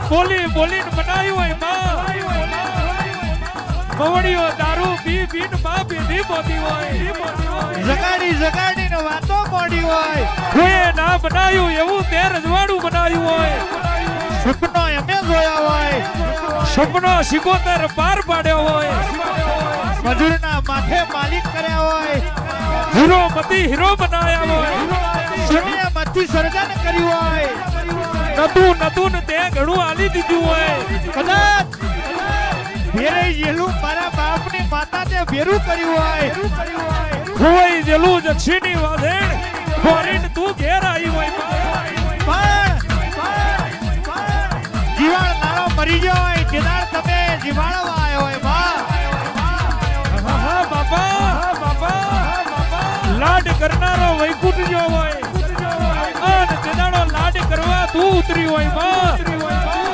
બોલી બોલીને બનાવ્યું હોય માં મવડીઓ દારૂ પી પીને માં પીધી પોતી હોય જગાડી ને વાતો મોડી હોય કોઈ ના બનાવ્યું એવું તે રજવાડું બનાવ્યું હોય સપનો એમે જોયા હોય સપનો 77 પાર પાડ્યો હોય મજૂરના માથે માલિક કર્યા હોય હીરો બનાવ્યા હોય દુનિયામાંથી સર્જન કર્યું હોય નતું ને તે ઘણું આલી દીધું હોય કદાચ ભેરે જેલું મારા બાપની માતા તે ભેરું કર્યું હોય ખોઈ જેલું જક્ષીની વાધેણ ફોરીને તું ઘેર આવી હોય જીવાળ મારો મરી ગયો હોય જેદાર તમે જીવાળવા આવ્યો હોય હા બાપા લાડ કરનારો વૈકુંઠ જો હોય અને તેદાડો લાડ કરવા તું ઉતરી હોય માં